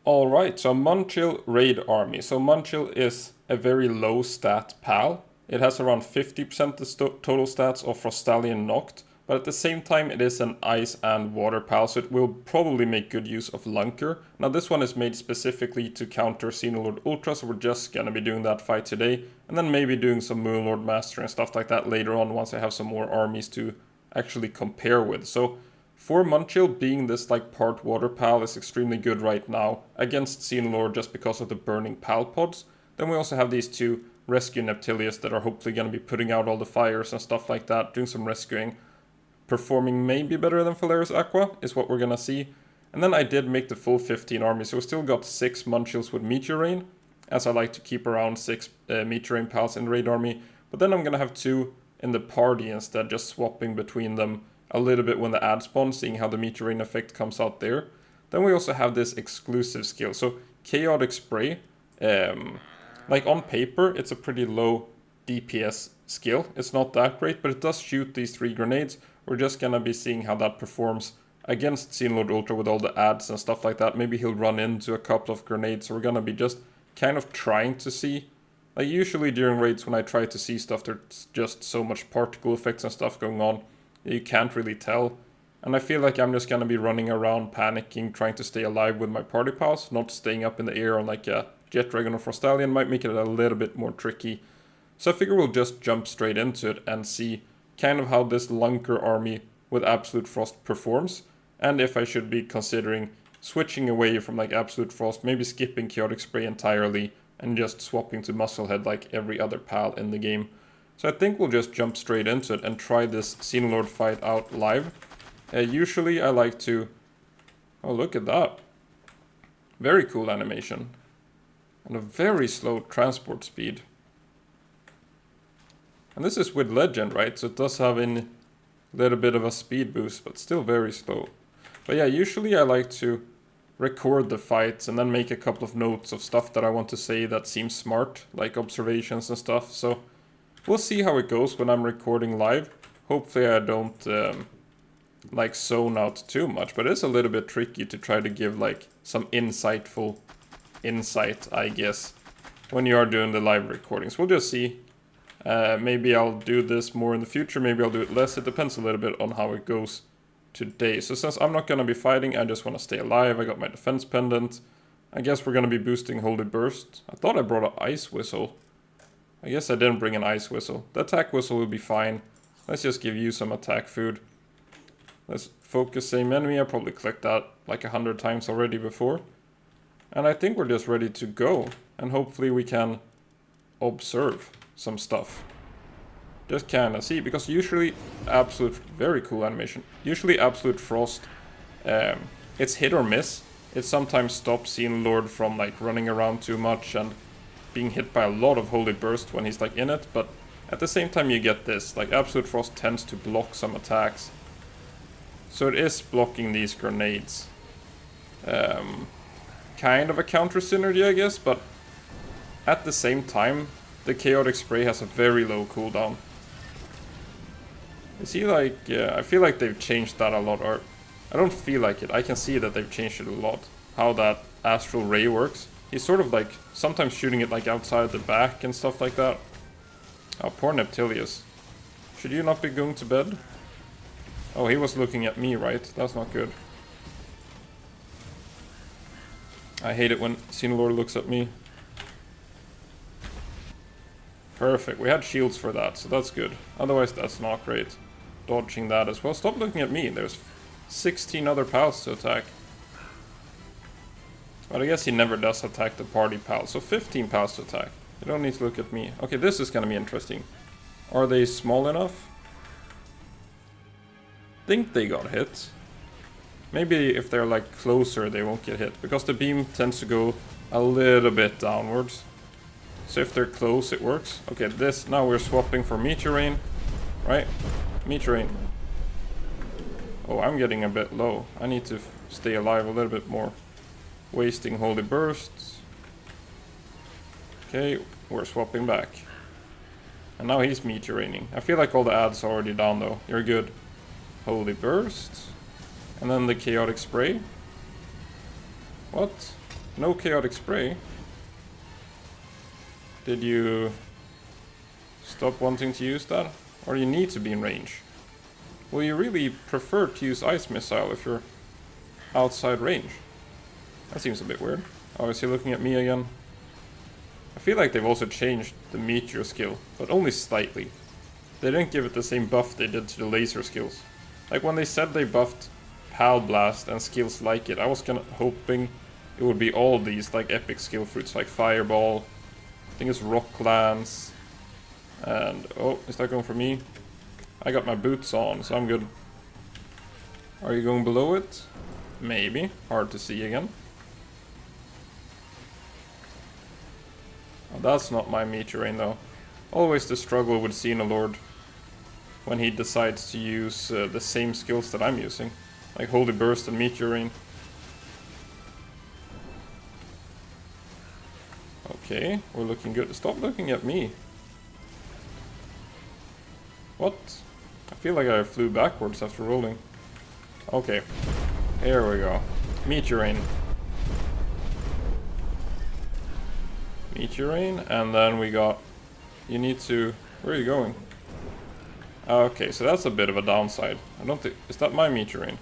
Alright, so Munchill Raid Army. So Munchill is a very low stat pal. It has around 50% the total stats of Frostallion Noct, but at the same time it is an ice and water pal, so it will probably make good use of Lunker. Now this one is made specifically to counter Xenolord Ultra, so we're just gonna be doing that fight today, and then maybe doing some Moonlord Master and stuff like that later on once I have some more armies to actually compare with. So for Munchill, being this like part water pal is extremely good right now against Xenolord just because of the burning pal pods. Then we also have these two rescue Neptilius that are hopefully going to be putting out all the fires and stuff like that, doing some rescuing. Performing maybe better than Phalaris Aqua is what we're going to see. And then I did make the full 15 army, so we still got 6 Munchills with Meteor Rain, as I like to keep around 6 Meteor Rain pals in the raid army. But then I'm going to have 2 in the party instead, just swapping between them a little bit when the ad spawns, seeing how the Meteor Rain effect comes out there. Then we also have this exclusive skill. So Chaotic Spray, like on paper, it's a pretty low DPS skill. It's not that great, but it does shoot these 3 grenades. We're just gonna be seeing how that performs against Xenolord Ultra with all the ads and stuff like that. Maybe he'll run into a couple of grenades, so we're gonna be just kind of trying to see. Like usually during raids when I try to see stuff, there's just so much particle effects and stuff going on. You can't really tell. And I feel like I'm just gonna be running around panicking, trying to stay alive with my party pals, not staying up in the air on like a Jet Dragon or Frostallion might make it a little bit more tricky. So I figure we'll just jump straight into it and see kind of how this Lunker army with Absolute Frost performs. And if I should be considering switching away from like Absolute Frost, maybe skipping Chaotic Spray entirely and just swapping to Musclehead like every other pal in the game. So I think we'll just jump straight into it and try this Xenolord fight out live. Usually I like to... Oh, look at that. Very cool animation. And a very slow transport speed. And this is with Legend, right? So it does have a little bit of a speed boost, but still very slow. But yeah, usually I like to record the fights and then make a couple of notes of stuff that I want to say that seems smart, like observations and stuff. So we'll see how it goes when I'm recording live. Hopefully I don't like zone out too much, but it's a little bit tricky to try to give like some insightful insight, I guess, when you are doing the live recordings. We'll just see. Maybe I'll do this more in the future, maybe I'll do it less. It depends a little bit on how it goes today. So since I'm not going to be fighting, I just want to stay alive. I got my defense pendant. I guess we're going to be boosting Holy Burst. I thought I brought an Ice Whistle. I guess I didn't bring an Ice Whistle. The attack whistle will be fine. Let's just give you some attack food. Let's focus same enemy. I probably clicked that like 100 times already before. And I think we're just ready to go. And hopefully we can observe some stuff. Just kinda see, because usually Absolute, very cool animation. Usually Absolute Frost, it's hit or miss. It sometimes stops Xenolord from like running around too much and being hit by a lot of Holy Burst when he's like in it, but at the same time you get this, like Absolute Frost tends to block some attacks. So it is blocking these grenades. Kind of a counter synergy, I guess, but at the same time, the Chaotic Spray has a very low cooldown. You see, like, I feel like they've changed that a lot, or I don't feel like it, I can see that they've changed it a lot. How that Astral Ray works. He's sort of like, sometimes shooting it like outside the back and stuff like that. Oh, poor Neptilius. Should you not be going to bed? Oh, he was looking at me, right? That's not good. I hate it when Xenolord looks at me. Perfect, we had shields for that, so that's good. Otherwise, that's not great. Dodging that as well. Stop looking at me, there's 16 other pals to attack. But I guess he never does attack the party pals, so 15 pals to attack. You don't need to look at me. Okay, this is gonna be interesting. Are they small enough? Think they got hit. Maybe if they're like closer, they won't get hit, because the beam tends to go a little bit downwards. So if they're close, it works. Okay, this, now we're swapping for Meteor Rain, right? Meteor Rain. Oh, I'm getting a bit low. I need to stay alive a little bit more. Wasting Holy Bursts. Okay, we're swapping back. And now he's Meteor Raining. I feel like all the ads are already down though. You're good. Holy Burst. And then the Chaotic Spray. What? No chaotic spray. Did you stop wanting to use that? Or you need to be in range? Well, you really prefer to use Ice Missile if you're outside range. That seems a bit weird. Oh, is he looking at me again? I feel like they've also changed the Meteor skill, but only slightly. They didn't give it the same buff they did to the laser skills. Like when they said they buffed Pal Blast and skills like it, I was kinda hoping it would be all these like epic skill fruits like Fireball, I think it's Rock Lance, and oh, is that going for me? I got my boots on, so I'm good. Are you going below it? Maybe. Hard to see again. Oh, that's not my Meteor though. Always the struggle with Xenolord when he decides to use the same skills that I'm using. Like Holy Burst and Meteor. Okay, we're looking good. Stop looking at me. What? I feel like I flew backwards after rolling. Okay, here we go. Meteor. Meteor, and then we got... You need to... Where are you going? Okay, so that's a bit of a downside. I don't think... Is that my Meteor?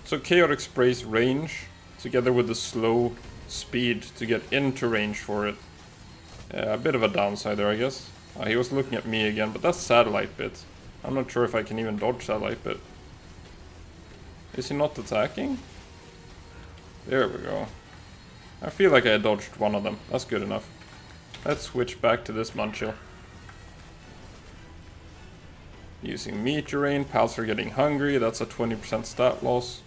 So Chaotic Spray's range, together with the slow speed to get into range for it. A bit of a downside there, I guess. He was looking at me again, but that's Satellite Bit. I'm not sure if I can even dodge Satellite Bit. Is he not attacking? There we go. I feel like I dodged one of them. That's good enough. Let's switch back to this Munchill. Using Meteor, pals are getting hungry. That's a 20% stat loss.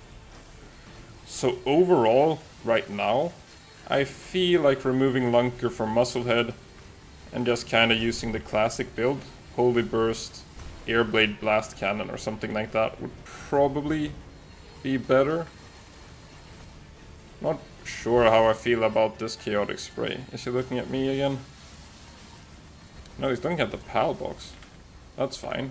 So overall, right now, I feel like removing Lunker from Musclehead and just kind of using the classic build, Holy Burst, Airblade Blast Cannon or something like that would probably be better. Not sure how I feel about this Chaotic Spray. Is he looking at me again? No, he's looking at the PAL box. That's fine.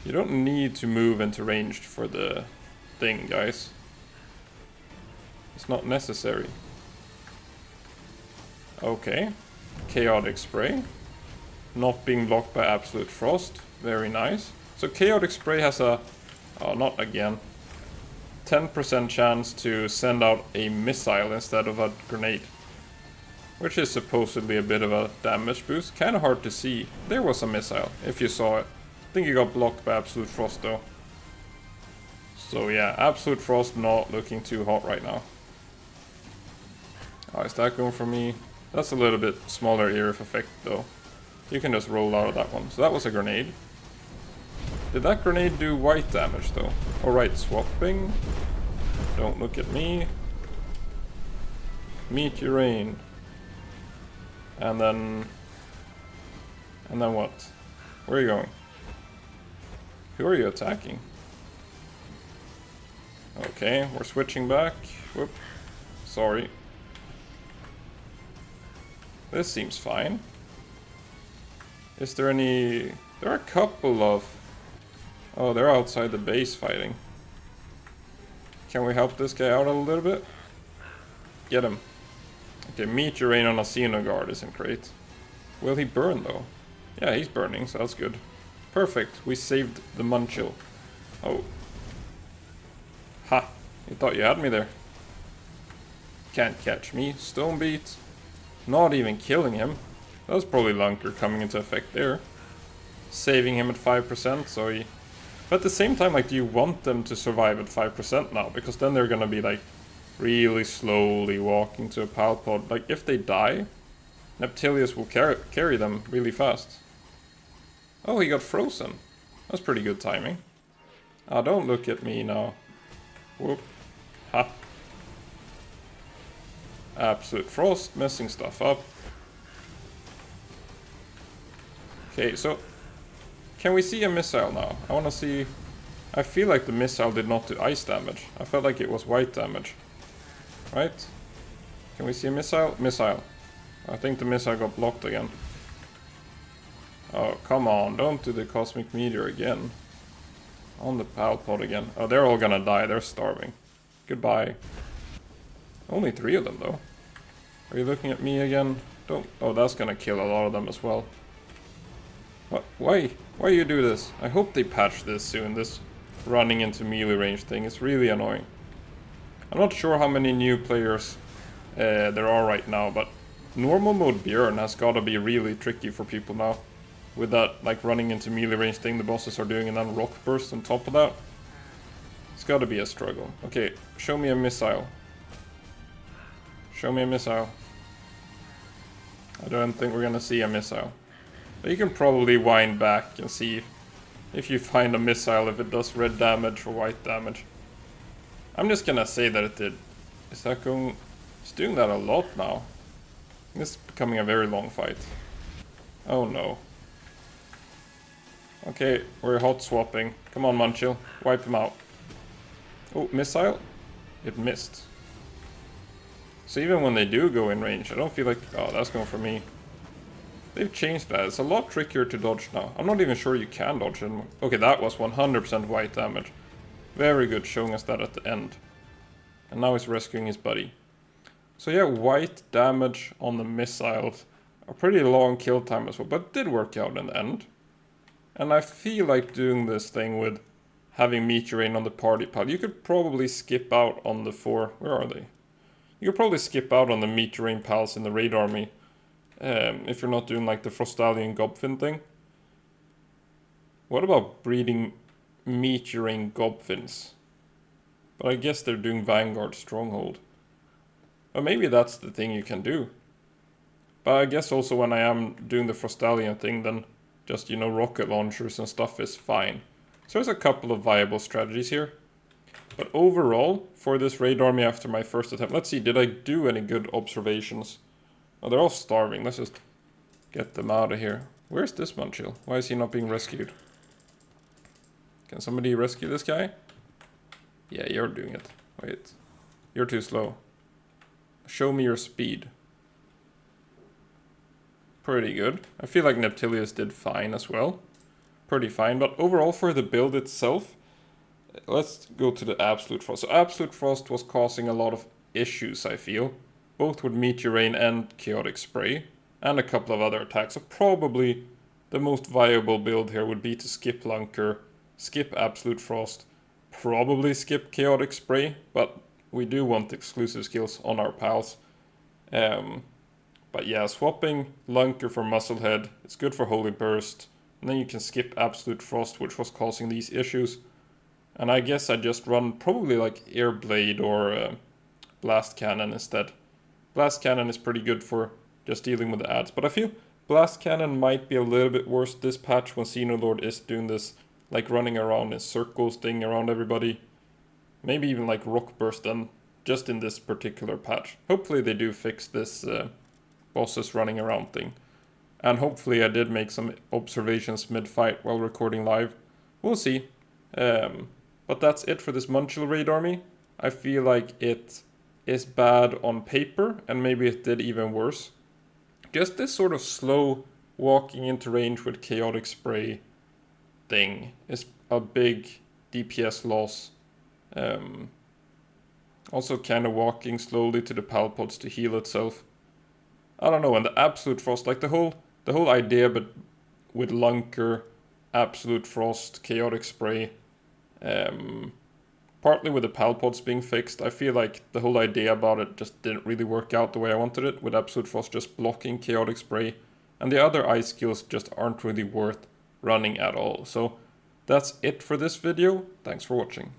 You don't need to move into ranged for the thing, guys. It's not necessary. Okay. Chaotic Spray. Not being blocked by Absolute Frost. Very nice. So Chaotic Spray has a... Oh, not again. 10% chance to send out a missile instead of a grenade. Which is supposedly a bit of a damage boost. Kind of hard to see. There was a missile, if you saw it. I think it got blocked by Absolute Frost though. So yeah, Absolute Frost not looking too hot right now. Oh, is that going for me? That's a little bit smaller area of effect though. You can just roll out of that one. So that was a grenade. Did that grenade do white damage though? Alright, swapping. Don't look at me. Meteor. And then what? Where are you going? Who are you attacking? Okay, we're switching back. Whoop. Sorry. This seems fine. Is there any... There are a couple of... Oh, they're outside the base fighting. Can we help this guy out a little bit? Get him. Okay, Meteor on a Xenolord isn't great. Will he burn though? Yeah, he's burning, so that's good. Perfect, we saved the Munchill. Oh. Ha! You thought you had me there. Can't catch me. Stone Beat. Not even killing him. That was probably Lunker coming into effect there. Saving him at 5%, so he... But at the same time, like, do you want them to survive at 5% now? Because then they're gonna be, like, really slowly walking to a pal pod. Like, if they die, Neptilius will carry them really fast. Oh, he got frozen. That's pretty good timing. Ah, don't look at me now. Whoop. Ha. Absolute Frost, messing stuff up. Okay, so... Can we see a missile now? I wanna see... I feel like the missile did not do ice damage. I felt like it was white damage. Right? Can we see a missile? Missile. I think the missile got blocked again. Oh, come on. Don't do the Cosmic Meteor again. On the Pal Pod again. Oh, they're all gonna die. They're starving. Goodbye. Only 3 of them though. Are you looking at me again? Don't. Oh, that's gonna kill a lot of them as well. What? Why? Why you do this? I hope they patch this soon. This running into melee range thing is really annoying. I'm not sure how many new players there are right now, but normal mode Björn has gotta be really tricky for people now. With that, like, running into melee range thing the bosses are doing, and then rock burst on top of that. It's gotta be a struggle. Okay, show me a missile. Show me a missile. I don't think we're gonna see a missile. But you can probably wind back and see if you find a missile, if it does red damage or white damage. I'm just gonna say that it did. Is that going... It's doing that a lot now. This is becoming a very long fight. Oh no. Okay, we're hot swapping. Come on, Munchill. Wipe him out. Oh, missile? It missed. So even when they do go in range, I don't feel like... Oh, that's going for me. They've changed that. It's a lot trickier to dodge now. I'm not even sure you can dodge anymore. Okay, that was 100% white damage. Very good, showing us that at the end. And now he's rescuing his buddy. So yeah, white damage on the missiles. A pretty long kill time as well, but it did work out in the end. And I feel like doing this thing with having Meteor Rain on the party pal. You could probably skip out on the 4... Where are they? You could probably skip out on the Meteor Rain pals in the raid army. If you're not doing like the Frostallion Gobfin thing. What about breeding Meteor Rain Gobfins? But I guess they're doing Vanguard Stronghold. Or maybe that's the thing you can do. But I guess also when I am doing the Frostallion thing, then just, you know, rocket launchers and stuff is fine. So there's a couple of viable strategies here. But overall, for this raid army after my first attempt, let's see, did I do any good observations? Oh, they're all starving. Let's just get them out of here. Where's this Munchill? Why is he not being rescued? Can somebody rescue this guy? Yeah, you're doing it. Wait. You're too slow. Show me your speed. Pretty good. I feel like Neptilius did fine as well. Pretty fine, but overall for the build itself, let's go to the Absolute Frost. So Absolute Frost was causing a lot of issues, I feel. Both with Meteor Rain and Chaotic Spray, and a couple of other attacks. So probably the most viable build here would be to skip Lunker, skip Absolute Frost, probably skip Chaotic Spray, but we do want exclusive skills on our pals. But yeah, swapping Lunker for Musclehead, it's good for Holy Burst, and then you can skip Absolute Frost, which was causing these issues. And I guess I just run probably like Air Blade or Blast Cannon instead. Blast Cannon is pretty good for just dealing with the ads, but I feel Blast Cannon might be a little bit worse this patch when Xenolord is doing this, like running around in circles thing around everybody. Maybe even like Rock Burst then, just in this particular patch. Hopefully they do fix this bosses running around thing. And hopefully I did make some observations mid-fight while recording live. We'll see. But that's it for this Munchill raid army. I feel like it is bad on paper, and maybe it did even worse. Just this sort of slow walking into range with Chaotic Spray thing is a big DPS loss. Also kind of walking slowly to the Palpods to heal itself. I don't know, and the Absolute Frost, like the whole idea, but with Lunker, Absolute Frost, Chaotic Spray, partly with the Palpods being fixed, I feel like the whole idea about it just didn't really work out the way I wanted it, with Absolute Frost just blocking Chaotic Spray, and the other ice skills just aren't really worth running at all. So that's it for this video. Thanks for watching.